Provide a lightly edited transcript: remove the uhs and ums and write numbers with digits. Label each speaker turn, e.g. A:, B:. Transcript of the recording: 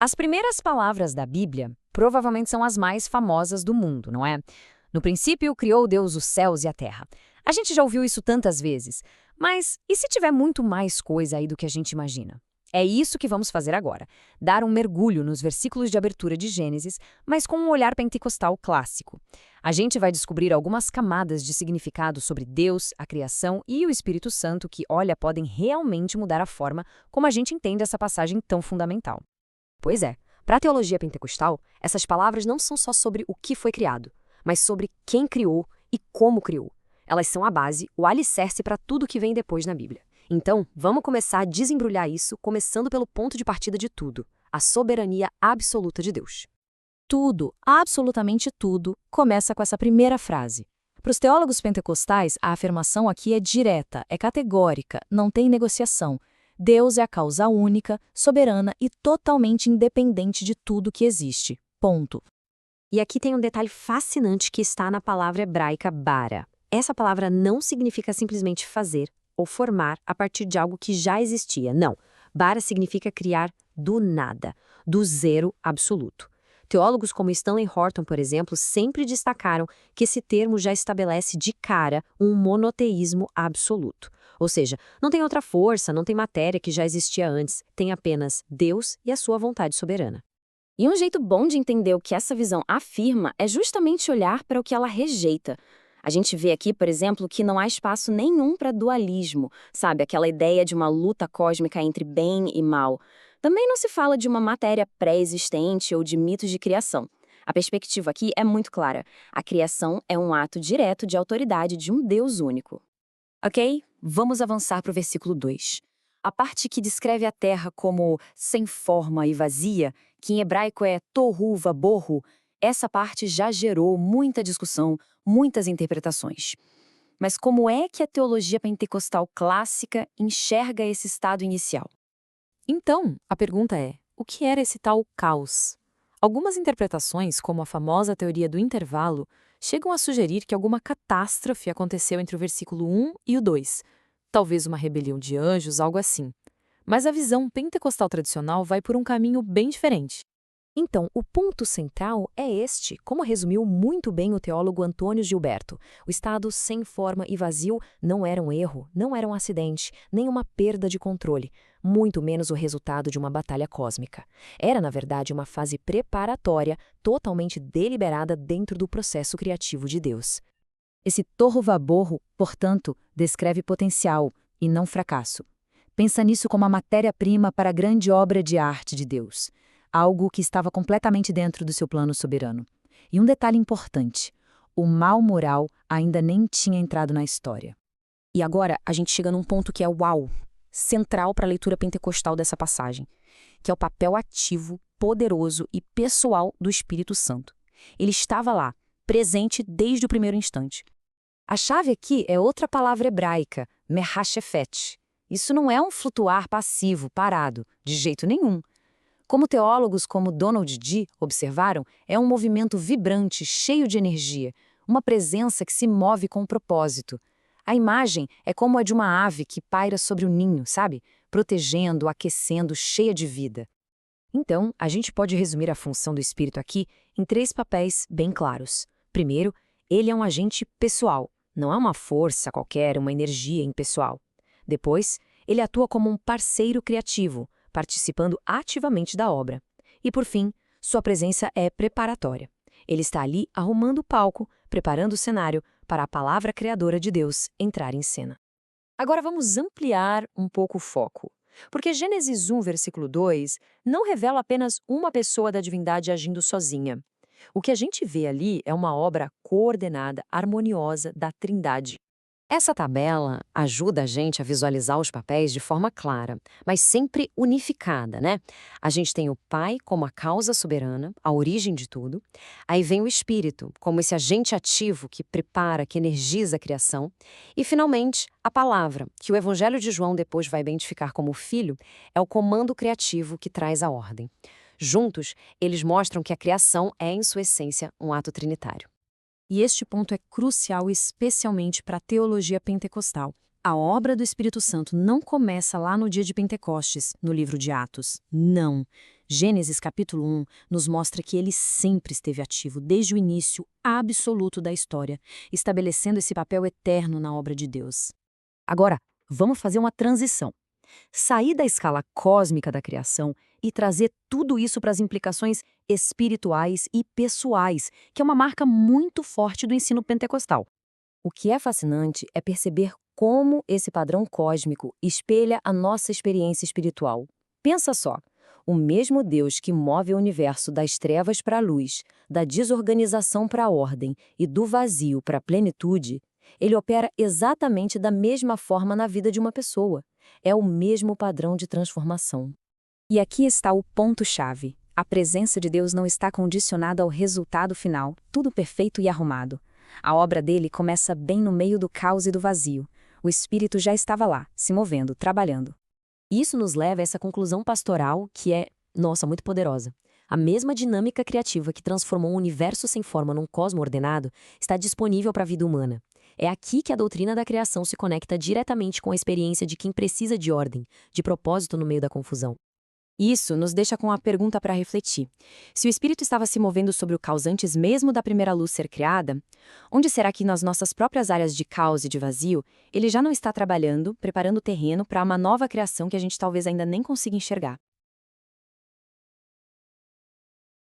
A: As primeiras palavras da Bíblia provavelmente são as mais famosas do mundo, não é? No princípio, criou Deus os céus e a terra. A gente já ouviu isso tantas vezes, mas e se tiver muito mais coisa aí do que a gente imagina? É isso que vamos fazer agora, dar um mergulho nos versículos de abertura de Gênesis, mas com um olhar pentecostal clássico. A gente vai descobrir algumas camadas de significado sobre Deus, a criação e o Espírito Santo que, olha, podem realmente mudar a forma como a gente entende essa passagem tão fundamental.
B: Pois é, para a teologia pentecostal, essas palavras não são só sobre o que foi criado, mas sobre quem criou e como criou. Elas são a base, o alicerce para tudo que vem depois na Bíblia. Então, vamos começar a desembrulhar isso, começando pelo ponto de partida de tudo, a soberania absoluta de Deus.
A: Tudo, absolutamente tudo, começa com essa primeira frase. Para os teólogos pentecostais, a afirmação aqui é direta, é categórica, não tem negociação. Deus é a causa única, soberana e totalmente independente de tudo que existe. Ponto.
B: E aqui tem um detalhe fascinante que está na palavra hebraica bara. Essa palavra não significa simplesmente fazer ou formar a partir de algo que já existia. Não. Bara significa criar do nada, do zero absoluto. Teólogos como Stanley Horton, por exemplo, sempre destacaram que esse termo já estabelece de cara um monoteísmo absoluto. Ou seja, não tem outra força, não tem matéria que já existia antes, tem apenas Deus e a sua vontade soberana.
A: E um jeito bom de entender o que essa visão afirma é justamente olhar para o que ela rejeita. A gente vê aqui, por exemplo, que não há espaço nenhum para dualismo, sabe? Aquela ideia de uma luta cósmica entre bem e mal. Também não se fala de uma matéria pré-existente ou de mitos de criação. A perspectiva aqui é muito clara. A criação é um ato direto de autoridade de um Deus único. Ok? Vamos avançar para o versículo 2. A parte que descreve a terra como sem forma e vazia, que em hebraico é tohu vabohu, essa parte já gerou muita discussão, muitas interpretações. Mas como é que a teologia pentecostal clássica enxerga esse estado inicial? Então, a pergunta é, o que era esse tal caos? Algumas interpretações, como a famosa teoria do intervalo, chegam a sugerir que alguma catástrofe aconteceu entre o versículo 1 e o 2. Talvez uma rebelião de anjos, algo assim. Mas a visão pentecostal tradicional vai por um caminho bem diferente.
B: Então, o ponto central é este, como resumiu muito bem o teólogo Antônio Gilberto. O estado sem forma e vazio não era um erro, não era um acidente, nem uma perda de controle, muito menos o resultado de uma batalha cósmica. Era, na verdade, uma fase preparatória, totalmente deliberada dentro do processo criativo de Deus.
A: Esse torro-vaborro, portanto, descreve potencial e não fracasso. Pensa nisso como a matéria-prima para a grande obra de arte de Deus. Algo que estava completamente dentro do seu plano soberano. E um detalhe importante, o mal moral ainda nem tinha entrado na história.
B: E agora a gente chega num ponto que é uau, central para a leitura pentecostal dessa passagem, que é o papel ativo, poderoso e pessoal do Espírito Santo. Ele estava lá, presente desde o primeiro instante. A chave aqui é outra palavra hebraica, merhashephet. Isso não é um flutuar passivo, parado, de jeito nenhum. Como teólogos como Donald G. observaram, é um movimento vibrante, cheio de energia, uma presença que se move com propósito. A imagem é como a de uma ave que paira sobre o ninho, sabe? Protegendo, aquecendo, cheia de vida. Então, a gente pode resumir a função do Espírito aqui em 3 papéis bem claros. Primeiro, ele é um agente pessoal, não é uma força qualquer, uma energia impessoal. Depois, ele atua como um parceiro criativo, participando ativamente da obra. E, por fim, sua presença é preparatória. Ele está ali arrumando o palco, preparando o cenário para a palavra criadora de Deus entrar em cena. Agora vamos ampliar um pouco o foco, porque Gênesis 1, versículo 2, não revela apenas uma pessoa da divindade agindo sozinha. O que a gente vê ali é uma obra coordenada, harmoniosa da Trindade. Essa tabela ajuda a gente a visualizar os papéis de forma clara, mas sempre unificada, né? A gente tem o Pai como a causa soberana, a origem de tudo. Aí vem o Espírito, como esse agente ativo que prepara, que energiza a criação. E, finalmente, a Palavra, que o Evangelho de João depois vai identificar como o Filho, é o comando criativo que traz a ordem. Juntos, eles mostram que a criação é, em sua essência, um ato trinitário.
A: E este ponto é crucial especialmente para a teologia pentecostal. A obra do Espírito Santo não começa lá no dia de Pentecostes, no livro de Atos. Não.
B: Gênesis capítulo 1 nos mostra que ele sempre esteve ativo desde o início absoluto da história, estabelecendo esse papel eterno na obra de Deus. Agora, vamos fazer uma transição. Sair da escala cósmica da criação e trazer tudo isso para as implicações espirituais e pessoais, que é uma marca muito forte do ensino pentecostal.
A: O que é fascinante é perceber como esse padrão cósmico espelha a nossa experiência espiritual. Pensa só, o mesmo Deus que move o universo das trevas para a luz, da desorganização para a ordem e do vazio para a plenitude, ele opera exatamente da mesma forma na vida de uma pessoa. É o mesmo padrão de transformação.
B: E aqui está o ponto-chave. A presença de Deus não está condicionada ao resultado final, tudo perfeito e arrumado. A obra dele começa bem no meio do caos e do vazio. O Espírito já estava lá, se movendo, trabalhando.
A: Isso nos leva a essa conclusão pastoral que é, nossa, muito poderosa. A mesma dinâmica criativa que transformou um universo sem forma num cosmo ordenado está disponível para a vida humana. É aqui que a doutrina da criação se conecta diretamente com a experiência de quem precisa de ordem, de propósito no meio da confusão. Isso nos deixa com a pergunta para refletir. Se o Espírito estava se movendo sobre o caos antes mesmo da primeira luz ser criada, onde será que nas nossas próprias áreas de caos e de vazio, ele já não está trabalhando, preparando o terreno para uma nova criação que a gente talvez ainda nem consiga enxergar?